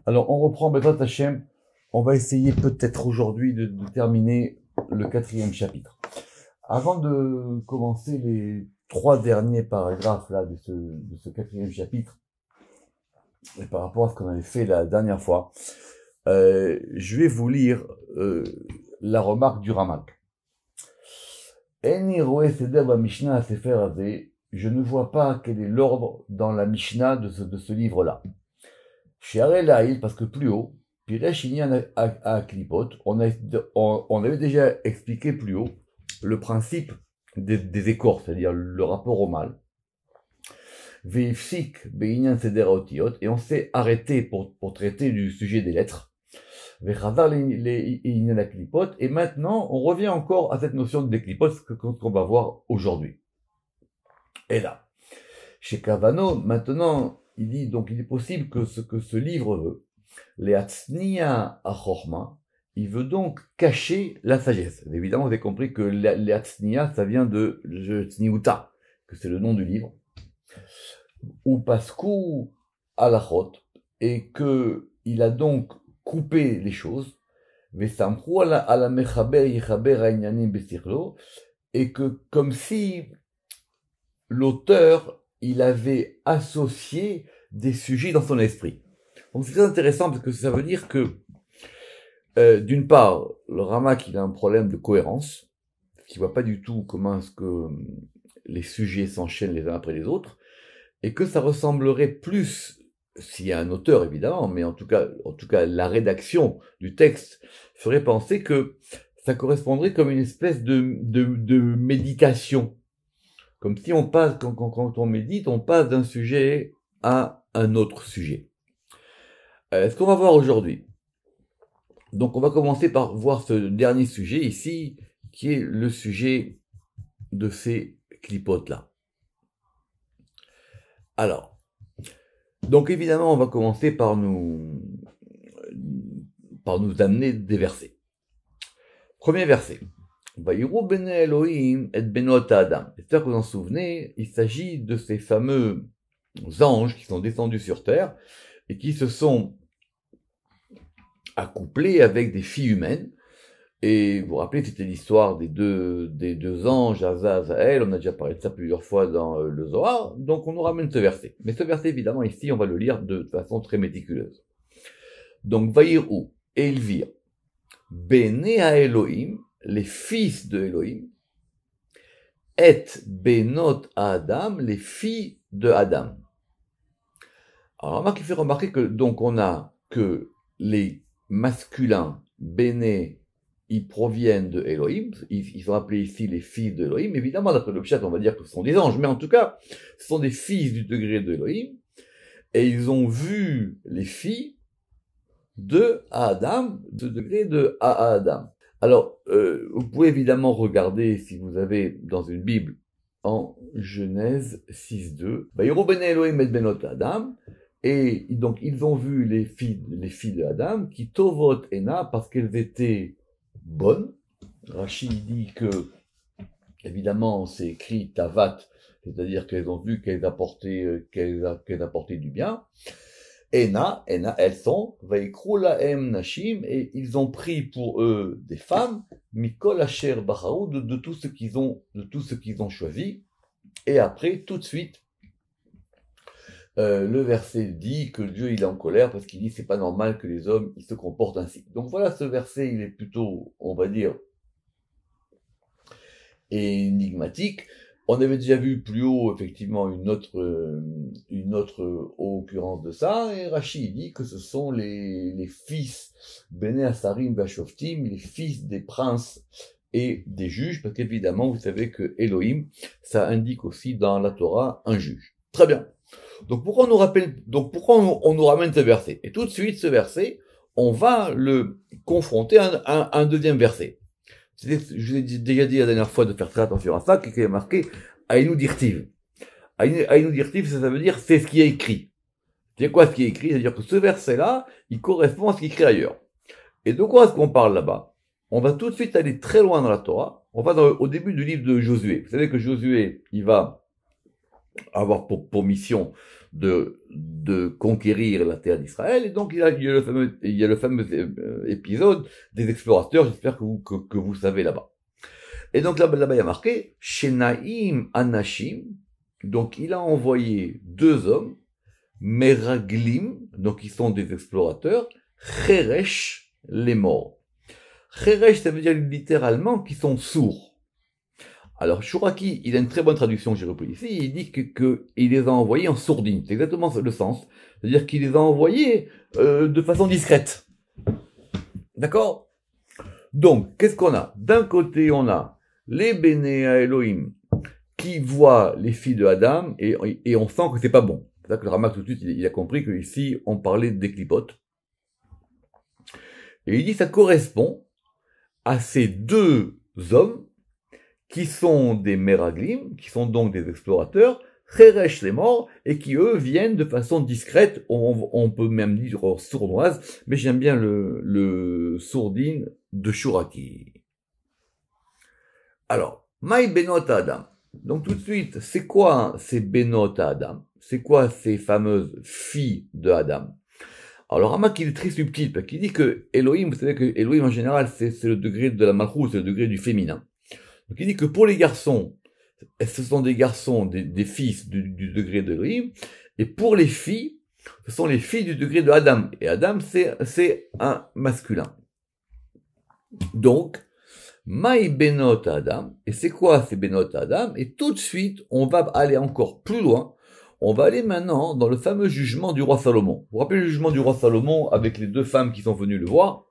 Alors, on reprend Bezrat Hashem. On va essayer peut-être aujourd'hui de terminer le 4e chapitre. Avant de commencer les 3 derniers paragraphes là de ce 4e chapitre, et par rapport à ce qu'on avait fait la dernière fois, je vais vous lire la remarque du Ramak. Eni roe seder ba Mishnah à Sefer Hazeh. Je ne vois pas quel est l'ordre dans la Mishnah de ce livre-là. Chez Arel parce que plus haut, Piresh Inyan à Klipot, on avait déjà expliqué plus haut le principe des écorces, c'est-à-dire le rapport au mal. Veifsik Beinyan Seder Otiot, et on s'est arrêté pour traiter du sujet des lettres. Vechazar les Inyan à Klipot, et maintenant on revient encore à cette notion de Klipot qu'on va voir aujourd'hui. Et là, chez Kavano, maintenant, il dit, donc il est possible que ce livre veut, les Hatzniya Achorma, il veut donc cacher la sagesse. Évidemment, vous avez compris que les Hatzniya, ça vient de Tzniuta, que c'est le nom du livre, ou Paskou Alachot, et que il a donc coupé les choses, Vesamchou ala mechaber yichaber ha'inyanim b'sichlo, et que comme si l'auteur il avait associé des sujets dans son esprit. Donc c'est très intéressant parce que ça veut dire que, d'une part, le Ramak il a un problème de cohérence, qui voit pas du tout comment est-ce que les sujets s'enchaînent les uns après les autres, et que ça ressemblerait plus, s'il y a un auteur évidemment, mais en tout cas la rédaction du texte ferait penser que ça correspondrait comme une espèce de méditation. Comme si on passe, quand on médite, on passe d'un sujet à un autre sujet. Ce qu'on va voir aujourd'hui. Donc, on va commencer par voir ce dernier sujet ici, qui est le sujet de ces clipotes-là. Alors, donc évidemment, on va commencer par nous amener des versets. Premier verset. Vayiru bene Elohim et benot Adam. J'espère que vous en souvenez, il s'agit de ces fameux anges qui sont descendus sur terre et qui se sont accouplés avec des filles humaines. Et vous vous rappelez, c'était l'histoire des deux anges, Azazel, on a déjà parlé de ça plusieurs fois dans le Zohar, donc on nous ramène ce verset. Mais ce verset, évidemment, ici, on va le lire de façon très méticuleuse. Donc, Vayiru, et ils virent, bene Elohim, les fils de Elohim, et benot Adam, les filles de Adam. Alors, remarque, il fait remarquer que, donc, on a que les masculins, bene, ils proviennent de Elohim, ils sont appelés ici les fils de Elohim. Évidemment, d'après le Pshat, on va dire que ce sont des anges, mais en tout cas, ce sont des fils du degré de Elohim, et ils ont vu les filles de Adam, de degré de Adam. Alors, vous pouvez évidemment regarder, si vous avez dans une Bible, en Genèse 6.2, Vayiru bene Elohim et benot Adam, et donc ils ont vu les filles de Adam, qui tovot ena, parce qu'elles étaient bonnes. Rachid dit que, évidemment, c'est écrit tavat, c'est-à-dire qu'elles ont vu qu'elles apportaient du bien. Ena, elles sont, Vaikru lahem nashim, et ils ont pris pour eux des femmes, mikol asher bachaou, de tout ce qu'ils ont choisi. Et après, tout de suite, le verset dit que Dieu il est en colère parce qu'il dit c'est pas normal que les hommes ils se comportent ainsi. Donc voilà, ce verset il est plutôt, on va dire, énigmatique. On avait déjà vu plus haut, effectivement, une autre occurrence de ça, et Rachid dit que ce sont les fils Bene Asarim Vashoftim, les fils des princes et des juges, parce qu'évidemment, vous savez que Elohim, ça indique aussi dans la Torah un juge. Très bien. Donc pourquoi on nous ramène ce verset? Et tout de suite, ce verset, on va le confronter à un deuxième verset. Je vous ai déjà dit la dernière fois de faire très attention à ça, qui est marqué Aïnou Dirtiv. Aïnou Dirtiv, ça veut dire c'est ce qui est écrit. C'est quoi ce qui est écrit? C'est-à-dire que ce verset-là, il correspond à ce qui est écrit ailleurs. Et de quoi est-ce qu'on parle là-bas? On va tout de suite aller très loin dans la Torah. On va au début du livre de Josué. Vous savez que Josué, il va avoir pour mission de conquérir la terre d'Israël. Et donc, il y a le fameux épisode des explorateurs, j'espère que vous savez là-bas. Et donc là-bas, il y a marqué, Shenaim Anashim, donc il a envoyé 2 hommes, Meraglim, donc ils sont des explorateurs, Cheresh, les morts. Cheresh, ça veut dire littéralement qu'ils sont sourds. Alors, Shuraki, il a une très bonne traduction que j'ai repris ici, il dit que il les a envoyés en sourdine. C'est exactement le sens. C'est-à-dire qu'il les a envoyés de façon discrète. D'accord? Donc, qu'est-ce qu'on a? D'un côté, on a les Béné à Elohim qui voient les filles de Adam et on sent que c'est pas bon. C'est ça que le Ramak tout de suite, il a compris qu'ici, on parlait des clipotes. Et il dit ça correspond à ces 2 hommes qui sont des Meraglim, qui sont donc des explorateurs, Cheresh les morts, et qui eux viennent de façon discrète, on peut même dire sournoise, mais j'aime bien le sourdine de Shuraki. Alors, Maï Benot Adam. Donc tout de suite, c'est quoi ces Benot Adam? C'est quoi ces fameuses filles de Adam? Alors, le Ramak, il est très subtil, parce qu'il dit que Elohim, vous savez que Elohim, en général, c'est le degré de la malchut, c'est le degré du féminin. Donc, il dit que pour les garçons, ce sont des garçons, des fils du degré d'Elohim, et pour les filles, ce sont les filles du degré de Adam. Et Adam, c'est un masculin. Donc, Maï Benot Adam, et c'est quoi ces Benot Adam? Et tout de suite, on va aller encore plus loin. On va aller maintenant dans le fameux jugement du roi Salomon. Vous vous rappelez le jugement du roi Salomon avec les 2 femmes qui sont venues le voir?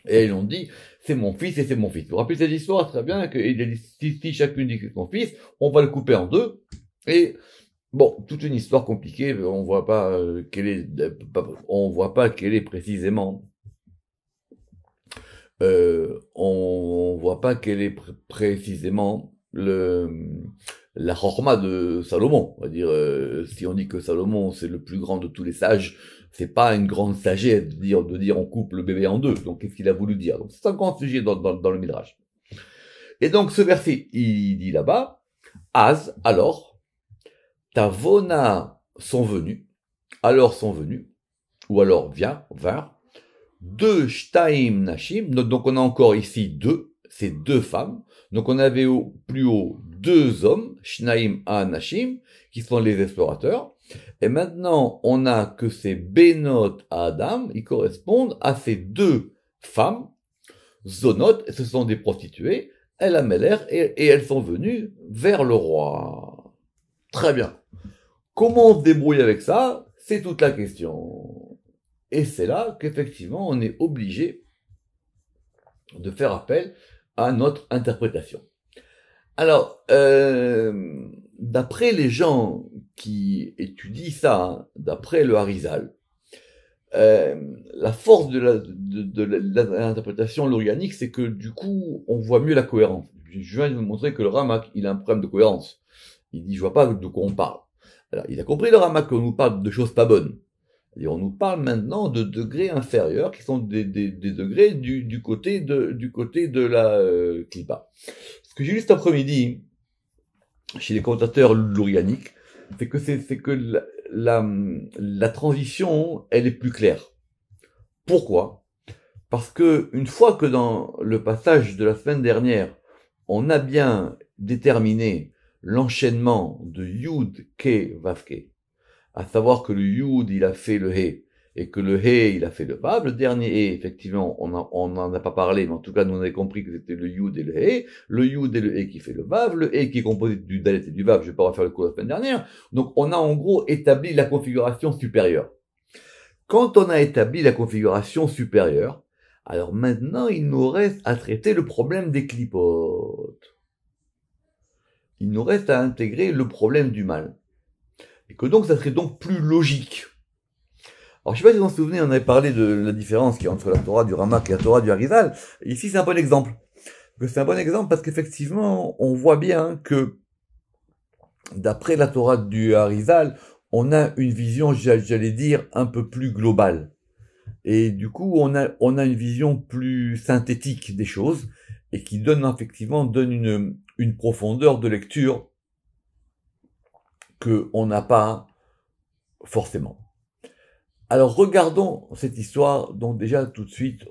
Et ils ont dit, c'est mon fils et c'est mon fils. Vous vous rappelez cette histoire très bien, qu'il a dit, si chacune dit que c'est son fils, on va le couper en 2. Et, bon, toute une histoire compliquée, on voit pas quelle est précisément, on voit pas quelle est précisément la chorma de Salomon. On va dire, si on dit que Salomon c'est le plus grand de tous les sages, c'est pas une grande sagesse de dire on coupe le bébé en 2. Donc qu'est-ce qu'il a voulu dire? Donc c'est un grand sujet dans le Midrash. Et donc ce verset, il dit là-bas, Az, alors, Tavona sont venus, ou alors vinrent, 2 Shtaim Nashim, donc on a encore ici 2, c'est 2 femmes, donc on avait plus haut 2 hommes, Shnaim Anashim, qui sont les explorateurs, et maintenant on a que ces Benot Adam, ils correspondent à ces 2 femmes, Zonot, ce sont des prostituées, El Ameler, et elles sont venues vers le roi. Très bien. Comment on se débrouille avec ça? C'est toute la question. Et c'est là qu'effectivement on est obligé de faire appel à notre interprétation. Alors, d'après les gens qui étudient ça, hein, d'après le Harizal, la force de l'interprétation l'organique, c'est que du coup, on voit mieux la cohérence. Je viens de vous montrer que le Ramak, il a un problème de cohérence. Il dit, je vois pas de quoi on parle. Alors, il a compris le Ramak qu'on nous parle de choses pas bonnes. Et on nous parle maintenant de degrés inférieurs qui sont des degrés du côté de la Klippa. Ce que j'ai lu cet après-midi chez les commentateurs lourianiques, c'est que la transition, elle est plus claire. Pourquoi? Parce que une fois que dans le passage de la semaine dernière, on a bien déterminé l'enchaînement de Yud, Ke, Vav, Ke, à savoir que le Yud, il a fait le He, et que le He, il a fait le Vav. Le dernier He, effectivement, on n'en a pas parlé, mais en tout cas, nous on avait compris que c'était le Yud et le He. Le Yud et le He qui fait le Vav, le He qui est composé du Dalet et du Vav, je vais pas refaire le coup la semaine dernière. Donc, on a en gros établi la configuration supérieure. Quand on a établi la configuration supérieure, alors maintenant, il nous reste à traiter le problème des clipotes. Il nous reste à intégrer le problème du mal. Et que donc, ça serait donc plus logique. Alors, je sais pas si vous vous souvenez, on avait parlé de la différence qu'il y a entre la Torah du Ramak et la Torah du Harizal. Ici, c'est un bon exemple. C'est un bon exemple parce qu'effectivement, on voit bien que, d'après la Torah du Harizal, on a une vision, j'allais dire, un peu plus globale. Et du coup, on a une vision plus synthétique des choses et qui donne une profondeur de lecture que on n'a pas forcément. Alors regardons cette histoire, donc déjà tout de suite,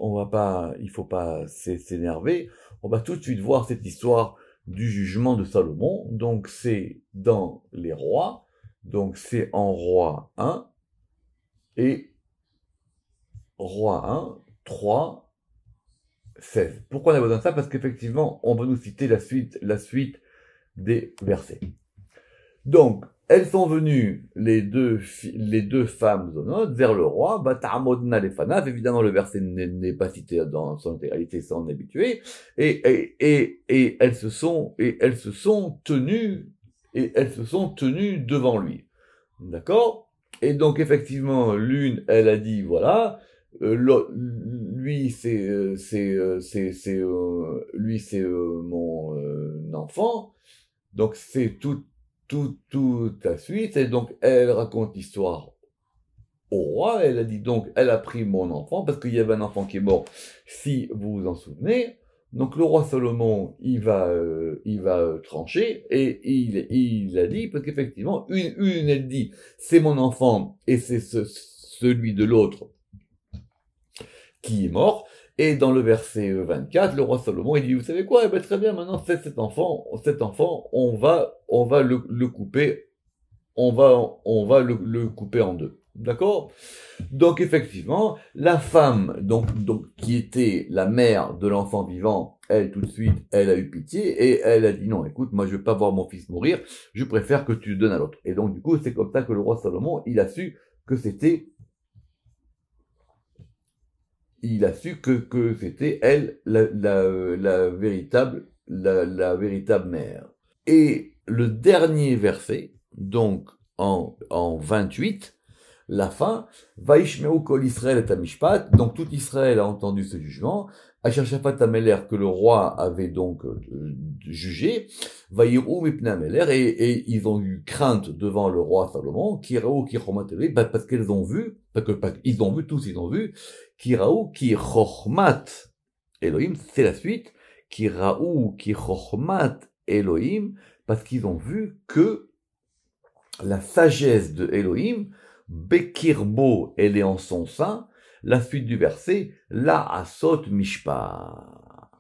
il faut pas s'énerver, on va tout de suite voir cette histoire du jugement de Salomon, donc c'est dans les rois, donc c'est en roi 1, et roi 1, 3, 16. Pourquoi on a besoin de ça? Parce qu'effectivement, on va nous citer la suite des versets. Donc, elles sont venues, les deux femmes zonotes, vers le roi, Bata'amodna lefanav, évidemment le verset n'est pas cité dans son intégralité, ça on est habitué, et elles se sont tenues devant lui. D'accord? Et donc effectivement, l'une, elle a dit, voilà, lui c'est mon enfant, donc c'est toute la suite, et donc elle raconte l'histoire au roi, elle a dit donc, elle a pris mon enfant, parce qu'il y avait un enfant qui est mort, si vous vous en souvenez, donc le roi Salomon, il va trancher, et il a dit, parce qu'effectivement, une elle dit, c'est mon enfant, et c'est celui de l'autre qui est mort, et dans le verset 24, le roi Salomon, il dit, vous savez quoi, eh ben, très bien, maintenant, cet enfant, on va le couper, on va le couper en deux. D'accord? Donc, effectivement, la femme, donc, qui était la mère de l'enfant vivant, elle, tout de suite, elle a eu pitié, et elle a dit, non, écoute, moi, je veux pas voir mon fils mourir, je préfère que tu le donnes à l'autre. Et donc, du coup, c'est comme ça que le roi Salomon, il a su que c'était elle la véritable mère. Et le dernier verset, donc en 28, la fin, Vaishmeu kol Israël et Amishpat, donc tout Israël a entendu ce jugement, Achashaphat Ameler que le roi avait donc jugé, Vayiru mipnei Ameler, et ils ont eu crainte devant le roi Salomon, Kiraou Kichomat Elohim, parce qu'ils ont vu, ils ont vu, Kiraou Kichomat Elohim, c'est la suite, Kiraou Kichomat Elohim, parce qu'ils ont vu que la sagesse de Elohim, Bekirbo, elle est en son sein, la suite du verset, La Asot Mishpa.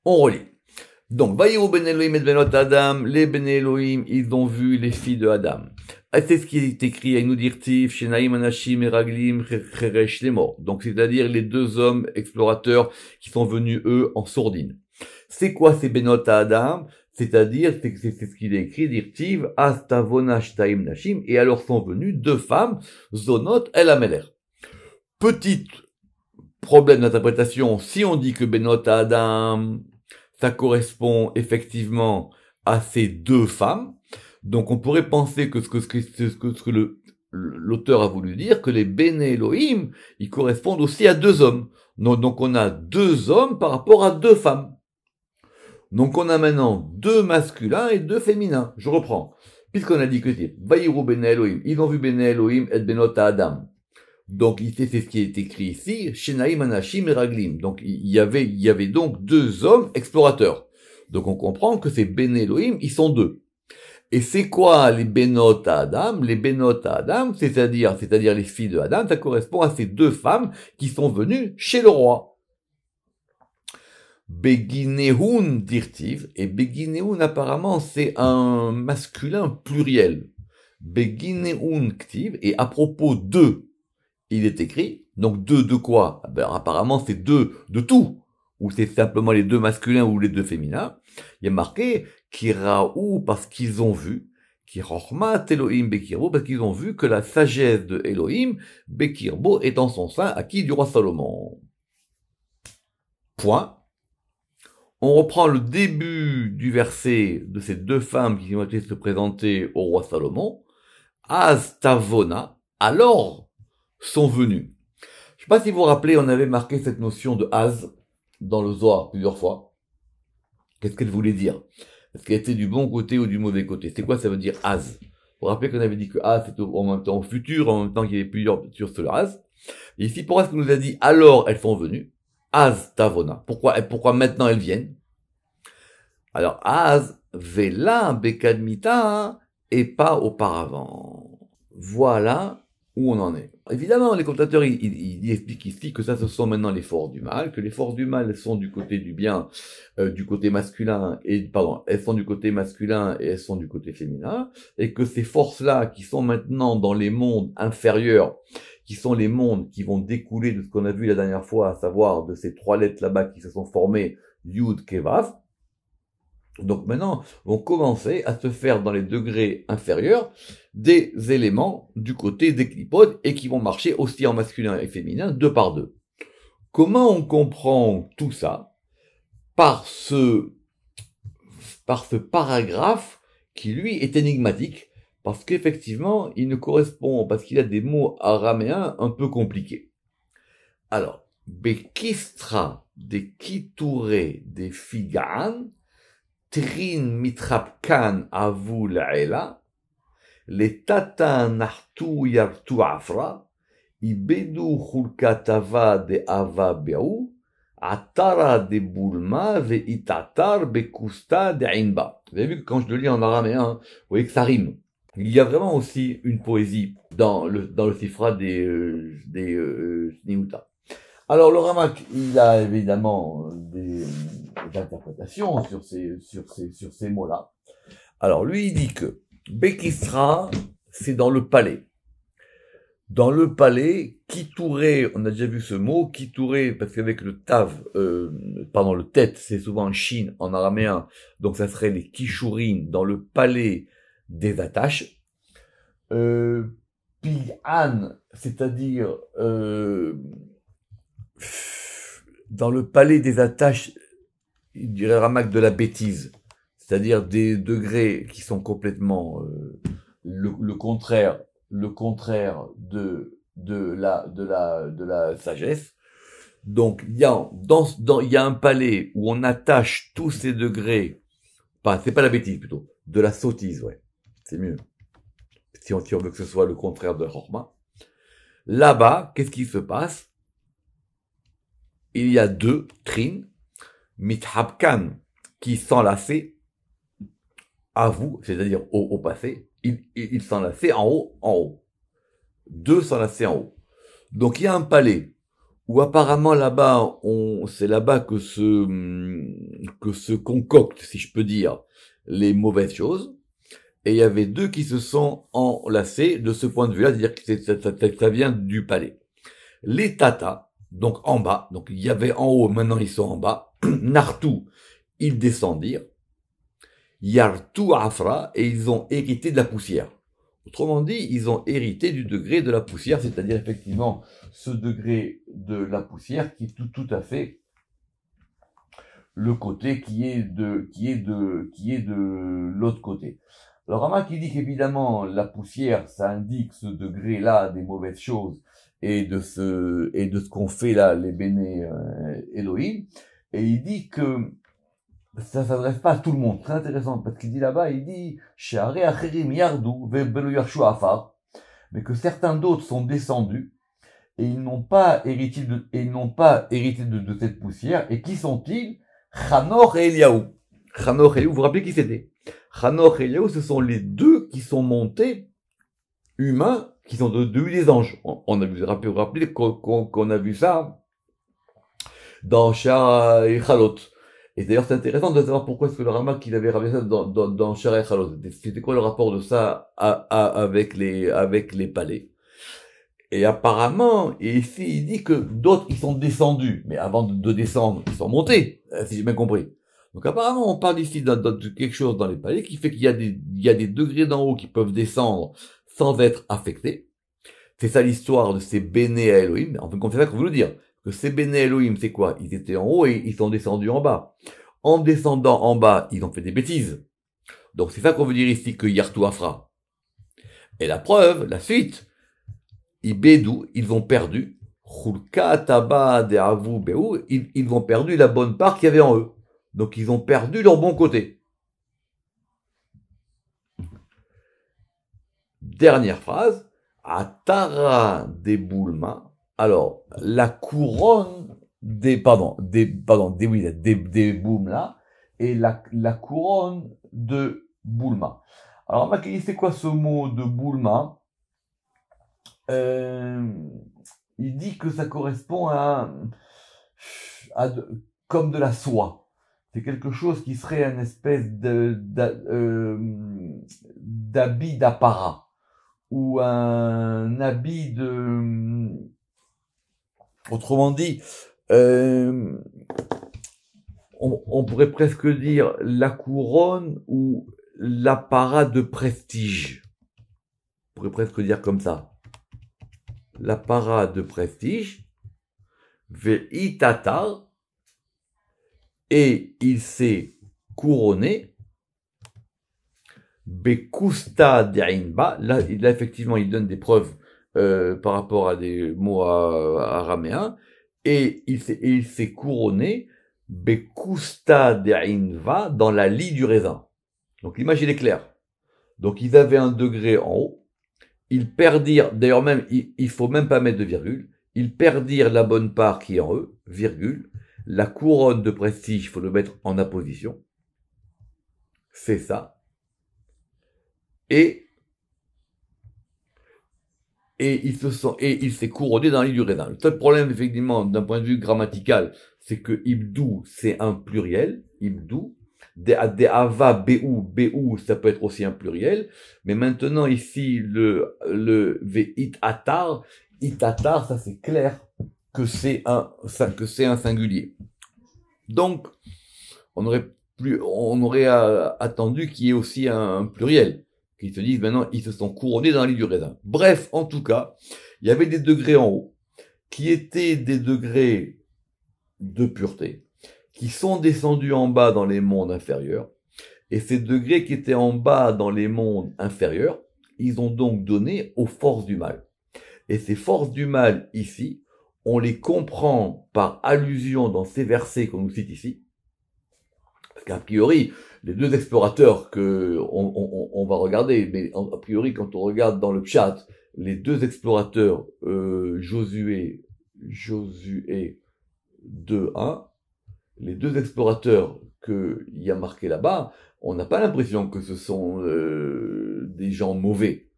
On relit. Donc, Vayiru ben Elohim et benot Adam, les ben Elohim, ils ont vu les filles de Adam. C'est ce qui est écrit à nous dirtif, Shenaim Anashim et Raglim, Cheresh Lemor. Donc, c'est-à-dire les deux hommes explorateurs qui sont venus, eux, en sourdine. C'est quoi ces benot Adam? C'est-à-dire, c'est ce qu'il est écrit, dirtiv, Astavona Shtaim Nashim, et alors sont venues deux femmes, Zonot El Ameler. Petit problème d'interprétation, si on dit que benot Adam, ça correspond effectivement à ces deux femmes, donc on pourrait penser que ce que l'auteur a voulu dire, que les Béné Elohim, ils correspondent aussi à deux hommes. Donc on a deux hommes par rapport à deux femmes. Donc on a maintenant deux masculins et deux féminins. Je reprends. Puisqu'on a dit que c'est Vayiru Béné Elohim, ils ont vu Béné Elohim et Benot Adam. Donc c'est ce qui est écrit ici, Shenaim Anashim et Raglim. Donc il y avait donc deux hommes explorateurs. Donc on comprend que ces Béné Elohim, ils sont deux. Et c'est quoi les Benot à Adam? Les Benot à Adam, c'est-à-dire les filles de Adam, ça correspond à ces deux femmes qui sont venues chez le roi. Beginehun dirtiv, et Beginehun apparemment c'est un masculin pluriel. Beginehun ktiv, et à propos de, il est écrit, donc deux de quoi? Ben, apparemment c'est deux de tout, ou c'est simplement les deux masculins ou les deux féminins. Il y a marqué Kiraou parce qu'ils ont vu, Kirochmat Elohim Bekirbo, parce qu'ils ont vu que la sagesse de Elohim, Bekirbo, est en son sein, à qui? Du roi Salomon. Point. On reprend le début du verset de ces deux femmes qui ont été se présenter au roi Salomon. Az Tavona, alors sont venus. Je ne sais pas si vous vous rappelez, on avait marqué cette notion de Az dans le Zohar plusieurs fois. Qu'est-ce qu'elle voulait dire? Est-ce qu'elle était du bon côté ou du mauvais côté? C'est quoi ça veut dire Az? Vous vous rappelez qu'on avait dit que Az c'était en même temps au futur, en même temps qu'il y avait plusieurs sur ce Az. Et ici, pourquoi est-ce qu'on nous a dit alors elles sont venues? Az Tavona. Pourquoi maintenant elles viennent? Alors, Az Vela Bekadmita et pas auparavant. voilà où on en est. Évidemment, les commentateurs, ils expliquent ici que ça, ce sont maintenant les forces du mal, que les forces du mal sont du côté du bien, du côté masculin, elles sont du côté masculin et elles sont du côté féminin, et que ces forces-là, qui sont maintenant dans les mondes inférieurs, qui sont les mondes qui vont découler de ce qu'on a vu la dernière fois, à savoir de ces 3 lettres là-bas qui se sont formées, Yud, Kevav, donc maintenant, vont commencer à se faire dans les degrés inférieurs des éléments du côté des clipodes et qui vont marcher aussi en masculin et féminin, 2 par 2. Comment on comprend tout ça? Par ce paragraphe qui, lui, est énigmatique, parce qu'effectivement, il ne correspond, parce qu'il a des mots araméens un peu compliqués. Alors, Bekistra des Kitouré des Figan, Trin mitrapkan avu l'ela, les tata nartu yartu afra, ibedu chulkatava de ava beou, atara de bulma ve itatar bekusta de inba. Vous avez vu que quand je le lis en araméen, vous voyez que ça rime. Il y a vraiment aussi une poésie dans le sifra des Sniuta. Alors le Ramak, il a évidemment des interprétations sur ces mots-là. Alors lui, il dit que Bekisra, c'est dans le palais. Dans le palais, Kitouré, on a déjà vu ce mot, Kitouré, parce qu'avec le tav, le tête, c'est souvent en chine, en araméen, donc ça serait les Kishurin, dans le palais des attaches. Pi'an, c'est-à-dire dans le palais des attaches, il dirait Ramak de la bêtise, c'est-à-dire des degrés qui sont complètement le contraire de la sagesse. Donc il y a un palais où on attache tous ces degrés, c'est pas la bêtise plutôt, de la sottise, ouais, c'est mieux. Si on veut que ce soit le contraire de la chorma. Là-bas, qu'est-ce qui se passe? Il y a 2 trines, mithabkan, qui s'enlaçaient à vous, c'est-à-dire au passé, ils s'enlaçaient en haut. 2 s'enlaçaient en haut. Donc il y a un palais où apparemment là-bas, c'est là-bas que se concoctent, si je peux dire, les mauvaises choses. Et il y avait 2 qui se sont enlacés de ce point de vue-là, c'est-à-dire que ça vient du palais. Les tatas, donc en bas, donc il y avait en haut, maintenant ils sont en bas, Nartou, ils descendirent, Yartu Afra, et ils ont hérité de la poussière. Autrement dit, ils ont hérité du degré de la poussière, c'est-à-dire effectivement ce degré de la poussière qui est tout à fait le côté qui est de l'autre côté. Alors Rama qui dit qu'évidemment la poussière, ça indique ce degré-là des mauvaises choses et de ce qu'on fait là les béné Elohim, et il dit que ça s'adresse pas à tout le monde. Très intéressant parce qu'il dit là-bas, il dit She'arei acherim yardu ve'lo yarshu afar, mais que certains d'autres sont descendus et ils n'ont pas hérité de cette poussière. Et qui sont-ils? Hanoch et Eliaou. Hanoch et Eliaou, vous vous rappelez qui c'était? Hanoch et Eliaou, ce sont les 2 qui sont montés humains, qui sont devenus des anges. On a vu, vous vous rappelez qu'on a vu ça dans Shara et Chalot. Et d'ailleurs, c'est intéressant de savoir pourquoi est-ce que le Ramak il avait ramené ça dans Shara et Chalot. C'était quoi le rapport de ça avec les palais? Et apparemment, et ici, il dit que d'autres, ils sont descendus. Mais avant de descendre, ils sont montés, si j'ai bien compris. Donc apparemment, on parle ici de quelque chose dans les palais qui fait qu'il y a des degrés d'en haut qui peuvent descendre sans être affectés. C'est ça l'histoire de ces béné à Elohim. En fait, c'est ça qu'on veut le dire. Que ces béné à Elohim, c'est quoi? Ils étaient en haut et ils sont descendus en bas. En descendant en bas, ils ont fait des bêtises. Donc c'est ça qu'on veut dire ici que Yartu Afra. Et la preuve, la suite, Ibedou, ils ont perdu. Ils ont perdu la bonne part qu'il y avait en eux. Donc ils ont perdu leur bon côté. Dernière phrase. Atara des Boulma. Alors, la couronne des Boulma et la couronne de Boulma. Alors, Makili, c'est quoi ce mot de Boulma? euh, il dit que ça correspond comme de la soie. C'est quelque chose qui serait une espèce d'habit d'apparat ou un habit autrement dit, on pourrait presque dire la couronne ou l'apparat de prestige. On pourrait presque dire comme ça. L'apparat de prestige, ve'itata, et il s'est couronné, bekusta d'Ainba, là effectivement il donne des preuves par rapport à des mots araméens, et il s'est couronné, bekusta d'Ainva, dans la lie du raisin. Donc l'image est claire. Donc ils avaient un degré en haut, ils perdirent, d'ailleurs même, il faut même pas mettre de virgule, ils perdirent la bonne part qui est en eux, virgule, la couronne de prestige, il faut le mettre en apposition, c'est ça, et il s'est couronné dans l'île du raisin. Le seul problème, effectivement, d'un point de vue grammatical, c'est que ibdou, c'est un pluriel, ibdou, des ava, béou, ça peut être aussi un pluriel, mais maintenant, ici, le itatar, ça c'est clair que c'est un singulier. Donc, on aurait attendu qu'il y ait aussi un pluriel, qu'ils se disent maintenant, ils se sont couronnés dans l'île du raisin. Bref, en tout cas, il y avait des degrés en haut, qui étaient des degrés de pureté, qui sont descendus en bas dans les mondes inférieurs, et ces degrés qui étaient en bas dans les mondes inférieurs, ils ont donc donné aux forces du mal. Et ces forces du mal, ici, on les comprend par allusion dans ces versets qu'on nous cite ici, parce qu'a priori, les deux explorateurs que on va regarder, mais a priori, quand on regarde dans le chat, les deux explorateurs, Josué 2.1, les deux explorateurs qu'il y a marqué là-bas, on n'a pas l'impression que ce sont des gens mauvais.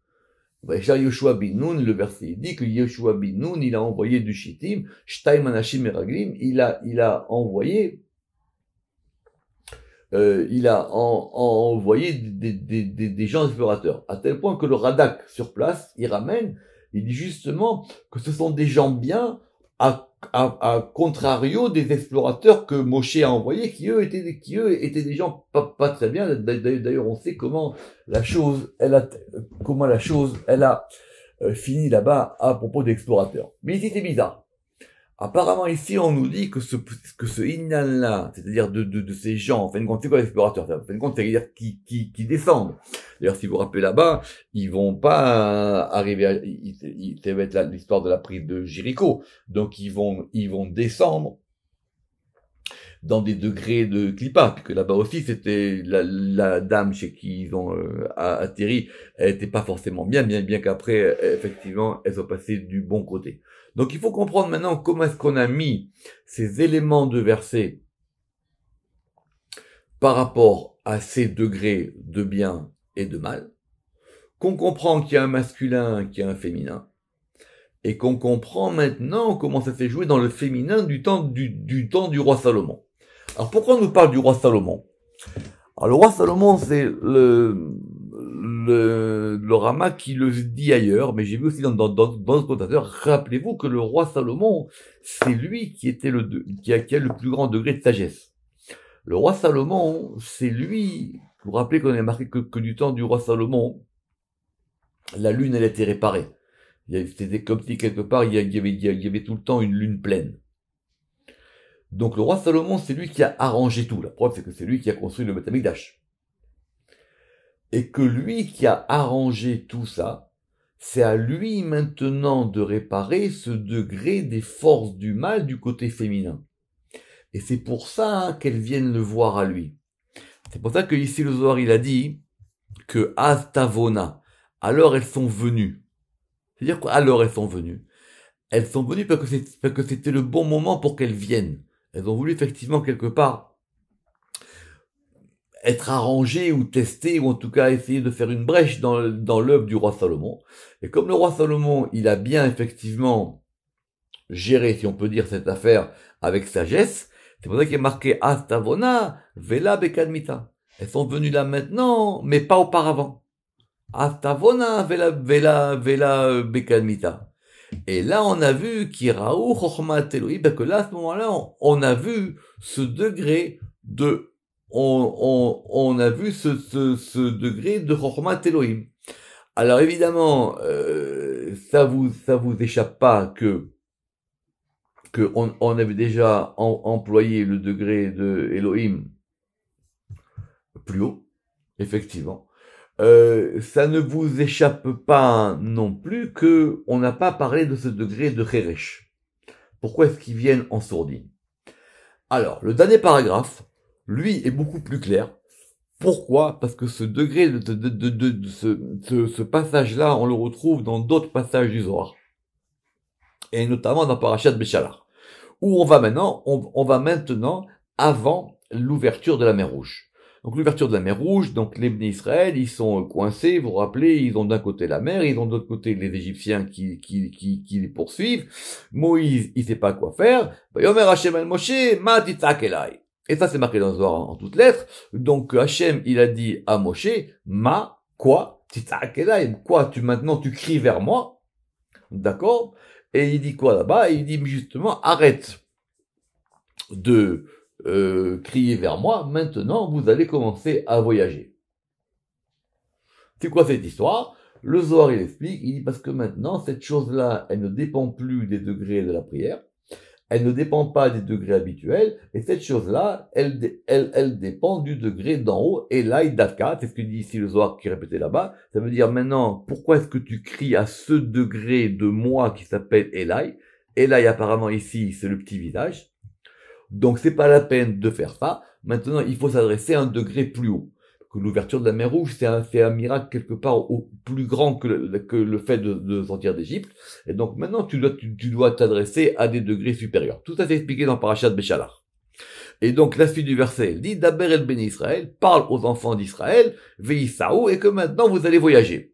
Yoshua bin Nun, le verset dit que Yoshua bin Nun, il a envoyé du Shittim, Shtaim Anashim Meraglim, il a envoyé envoyé des gens explorateurs, à tel point que le Radak sur place, il dit justement que ce sont des gens bien, à contrario des explorateurs que Moshe a envoyés, qui eux étaient des gens pas très bien. D'ailleurs, on sait comment la chose, elle a fini là-bas à propos d'explorateurs. Mais ici, c'est bizarre. Apparemment, ici, on nous dit que ce inyan-là, c'est-à-dire de ces gens, en fin de compte, c'est quoi l'explorateur? En fin de compte, c'est-à-dire qui descendent. D'ailleurs, si vous vous rappelez là-bas, ils vont pas arriver ça va être l'histoire de la prise de Jéricho. Donc, ils vont descendre dans des degrés de clipa, puisque là-bas aussi, c'était la dame chez qui ils ont atterri, elle était pas forcément bien qu'après, effectivement, elles sont passées du bon côté. Donc il faut comprendre maintenant comment est-ce qu'on a mis ces éléments de verset par rapport à ces degrés de bien et de mal, qu'on comprend qu'il y a un masculin, qu'il y a un féminin, et qu'on comprend maintenant comment ça s'est joué dans le féminin du temps du roi Salomon. Alors pourquoi on nous parle du roi Salomon? Alors le roi Salomon, c'est le Rama qui le dit ailleurs, mais j'ai vu aussi dans le commentateur, rappelez-vous que le roi Salomon, c'est lui qui était qui a le plus grand degré de sagesse. Le roi Salomon, c'est lui, vous vous rappelez qu'on a marqué que du temps du roi Salomon, la lune, elle était réparée. C'était comme si quelque part, il y avait tout le temps une lune pleine. Donc le roi Salomon, c'est lui qui a arrangé tout. La preuve, c'est que c'est lui qui a construit le Beth Amikdash. Et que lui qui a arrangé tout ça, c'est à lui maintenant de réparer ce degré des forces du mal du côté féminin. Et c'est pour ça qu'elles viennent le voir à lui. C'est pour ça que ici le Zohar, il a dit que Astavona, alors elles sont venues. C'est-à-dire quoi? Alors elles sont venues. Elles sont venues parce que c'était le bon moment pour qu'elles viennent. Elles ont voulu effectivement quelque part. être arrangé ou testé, ou en tout cas essayer de faire une brèche dans l'œuvre du roi Salomon. Et comme le roi Salomon, il a bien effectivement géré, si on peut dire, cette affaire avec sagesse, c'est pour ça qu'il est marqué Astavona, Vela Bekadmita. Elles sont venues là maintenant, mais pas auparavant. Astavona, Vela Bekadmita. Et là, on a vu Kiraou Chochmat Elohim, parce que là, à ce moment-là, on a vu ce degré de, on a vu ce degré de Chochmat Elohim. Alors évidemment, ça vous échappe pas que on avait déjà employé le degré de Elohim plus haut, effectivement. Ça ne vous échappe pas non plus que on n'a pas parlé de ce degré de Cheresh. Pourquoi est-ce qu'ils viennent en sourdine? Alors, le dernier paragraphe, lui, est beaucoup plus clair. Pourquoi? Parce que ce degré de ce passage-là, on le retrouve dans d'autres passages du Zohar. Et notamment dans Parashat Béchalar. Où on va maintenant avant l'ouverture de la mer Rouge. Donc l'ouverture de la mer Rouge, donc les Bnei Israël, ils sont coincés, vous vous rappelez, ils ont d'un côté la mer, ils ont de l'autre côté les Égyptiens qui les poursuivent. Moïse, il sait pas quoi faire. Yomer Hashem el Moshe, ma titzak elai. Et ça c'est marqué dans le Zohar en toutes lettres. Donc Hashem, il a dit à Moshe, ma, quoi, titzak elai, quoi, maintenant tu cries vers moi. D'accord? Et il dit quoi là-bas? Il dit justement, arrête de crier vers moi, maintenant vous allez commencer à voyager. C'est quoi cette histoire? Le Zohar il explique, il dit parce que maintenant cette chose-là, elle ne dépend plus des degrés de la prière, elle ne dépend pas des degrés habituels, et cette chose-là, elle dépend du degré d'en haut, et là, Dafka, c'est ce que dit ici le Zohar qui est répété là-bas, ça veut dire maintenant, pourquoi est-ce que tu cries à ce degré de moi qui s'appelle Elai? Elai apparemment ici, c'est le petit visage, donc c'est pas la peine de faire ça, maintenant il faut s'adresser à un degré plus haut. Que l'ouverture de la mer Rouge, c'est un miracle quelque part plus grand que le fait de sortir d'Égypte. Et donc maintenant, tu dois t'adresser à des degrés supérieurs. Tout ça c'est expliqué dans Parashat Béchalar. Et donc la suite du verset, elle dit, Daber el Béni Israël, parle aux enfants d'Israël, Veïsaou, et que maintenant vous allez voyager.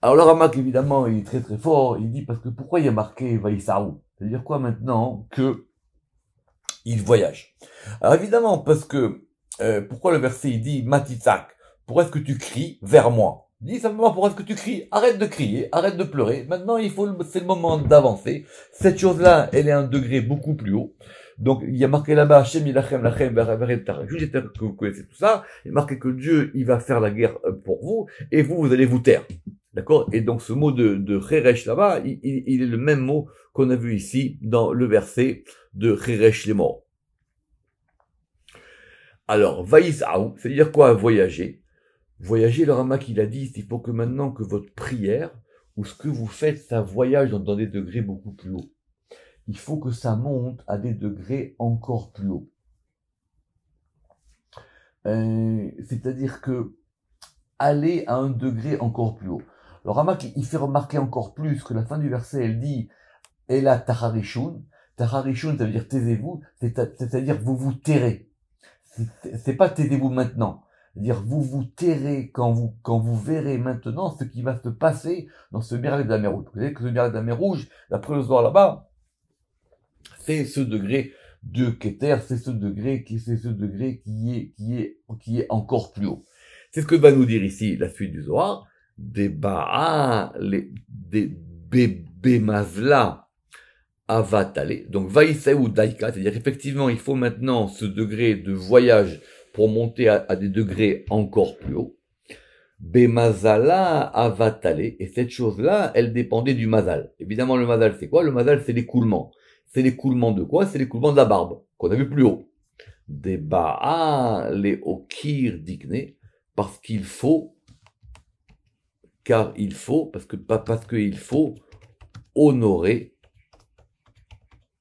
Alors le Ramak, évidemment, il est très très fort, il dit, parce que pourquoi il y a marqué Veïsaou? C'est-à-dire quoi maintenant que il voyage? Alors évidemment, parce que pourquoi le verset il dit Matitzak? Pourquoi est-ce que tu cries vers moi? Il dit simplement pourquoi est-ce que tu cries? Arrête de crier, arrête de pleurer. Maintenant, c'est le moment d'avancer. Cette chose-là, elle est à un degré beaucoup plus haut. Donc, il y a marqué là-bas, Hashem Yilachem Lachem B'Aravet Tarajou, j'espère que vous connaissez tout ça. Il est marqué que Dieu, il va faire la guerre pour vous, et vous allez vous taire. D'accord? Et donc, ce mot de Cheresh là-bas, il est le même mot qu'on a vu ici dans le verset de Cheresh les morts. Alors, vaïsaou, c'est-à-dire quoi voyager? Voyager, le Ramak il a dit, il faut que maintenant que votre prière, ou ce que vous faites, ça voyage dans des degrés beaucoup plus hauts. Il faut que ça monte à des degrés encore plus hauts. C'est-à-dire que aller à un degré encore plus haut. Le Ramak, il fait remarquer encore plus que la fin du verset, elle dit, Ela Taharishun. Taharishun, ça veut dire taisez-vous, c'est-à-dire vous vous tairez. C'est pas taisez-vous maintenant. C'est-à-dire vous vous tairez quand vous verrez maintenant ce qui va se passer dans ce miracle de la mer Rouge. Vous savez que ce miracle de la mer Rouge, d'après le soir là-bas, c'est ce degré de Keter, c'est ce degré qui est encore plus haut. C'est ce que va nous dire ici la suite du Zohar. Des Bemazla Avatale. Donc Vaïsaou Daika, c'est-à-dire effectivement il faut maintenant ce degré de voyage pour monter à des degrés encore plus hauts. Bemazala Avatale. Et cette chose-là, elle dépendait du mazal. Évidemment, le mazal, c'est quoi? Le mazal, c'est l'écoulement. C'est l'écoulement de quoi? C'est l'écoulement de la barbe, qu'on a vu plus haut. Des Ba'a les Okir Dikne, parce qu'il faut, parce qu'il faut honorer.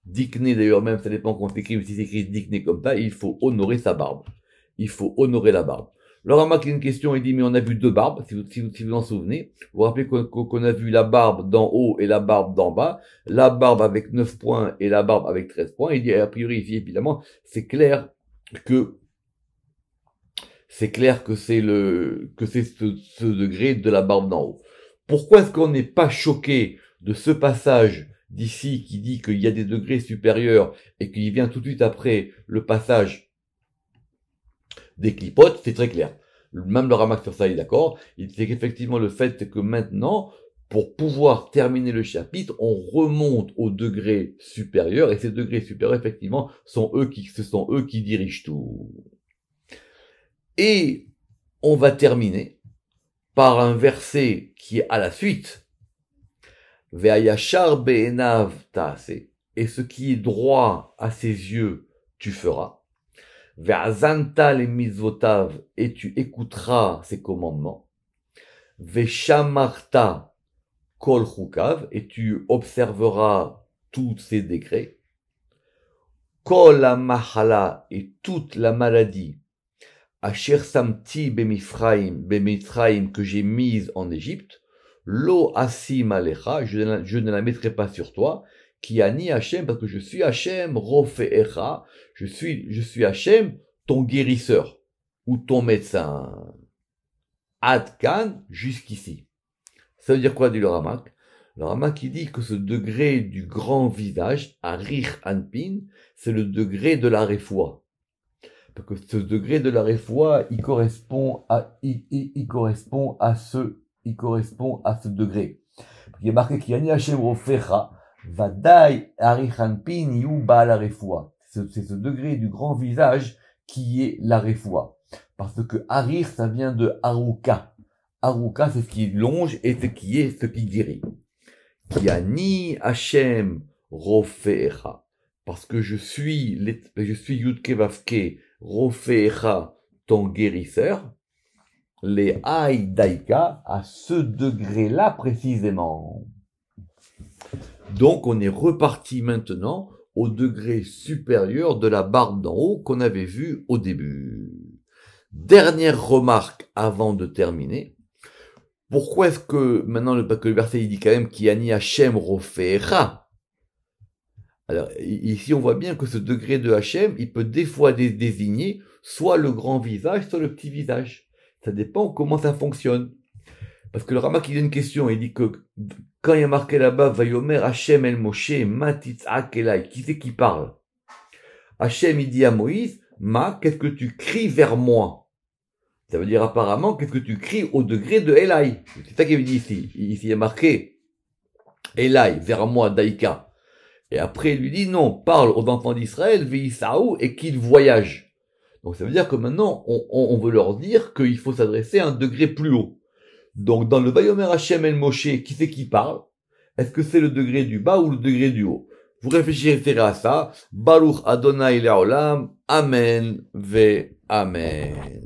Dikne, d'ailleurs, même, ça dépend qu'on s'écrit, si c'est écrit Dikne comme ça, il faut honorer sa barbe. Il faut honorer la barbe. Le Ramak, il y a une question, il dit, mais on a vu deux barbes, si vous en souvenez. Vous vous rappelez qu'on a vu la barbe d'en haut et la barbe d'en bas, la barbe avec 9 points et la barbe avec 13 points. Il dit, a priori, ici, évidemment, c'est clair que c'est clair que c'est ce degré de la barbe d'en haut. Pourquoi est-ce qu'on n'est pas choqué de ce passage d'ici qui dit qu'il y a des degrés supérieurs et qu'il vient tout de suite après le passage des clipotes? C'est très clair. Même le Ramak sur ça est d'accord. Il dit qu'effectivement le fait que maintenant, pour pouvoir terminer le chapitre, on remonte au degré supérieur, et ces degrés supérieurs, effectivement, ce sont eux qui dirigent tout. Et on va terminer par un verset qui est à la suite. Ve'ayashar be'enav ta'ase. Et ce qui est droit à ses yeux, tu feras. Ve'azanta le mitzvotav. Et tu écouteras ses commandements. Ve'shamarta kol chukav. Et tu observeras tous ses décrets. Kol mahala. Et toute la maladie. Asher samti bemitzraim que j'ai mise en Égypte, lo asim alecha, je ne la mettrai pas sur toi, qui ani Hachem, parce que je suis Hachem rofeecha, je suis Hachem, ton guérisseur, ou ton médecin. Adkan, jusqu'ici. Ça veut dire quoi, dit le Ramak? Le Ramak, il dit que ce degré du grand visage, Arich Anpin, c'est le degré de la réfoua. Parce que ce degré de la réfoua, il correspond à ce degré. Il est marqué qu'il y a Hashem Rofecha, Vadai Arichanpin Yu Baal Réfoua. C'est ce degré du grand visage qui est la réfoua. Parce que Arich, ça vient de Aruka. Aruka, c'est ce qui longe et ce qui guérit. Kiani Hashem Rofecha. Parce que je suis Yudke Vavke Rofecha, ton guérisseur, les Aï Daïka, à ce degré-là précisément. Donc on est reparti maintenant au degré supérieur de la barbe d'en haut qu'on avait vu au début. Dernière remarque avant de terminer. Pourquoi est-ce que maintenant parce que le verset il dit quand même Kiani Hashem Rofecha? Alors, ici, on voit bien que ce degré de Hachem, il peut des fois désigner soit le grand visage, soit le petit visage. Ça dépend comment ça fonctionne. Parce que le Ramak, il y a une question, il dit que quand il y a marqué là-bas, Vayomer Hachem el Moshe, Matitzak elai, qui c'est qui parle? Hachem, il dit à Moïse, qu'est-ce que tu cries vers moi? Ça veut dire apparemment, qu'est-ce que tu cries au degré de Elai? C'est ça qu'il dit ici. Ici, il y a marqué Elai, vers moi, Daïka. Et après, il lui dit, non, parle aux enfants d'Israël, Veïsaou, et qu'ils voyagent. Donc ça veut dire que maintenant, on veut leur dire qu'il faut s'adresser à un degré plus haut. Donc dans le Vayomer Hashem el Moshe, qui c'est qui parle? Est-ce que c'est le degré du bas ou le degré du haut? Vous réfléchirez à ça. Baruch Adonai Le'olam. Amen ve Amen.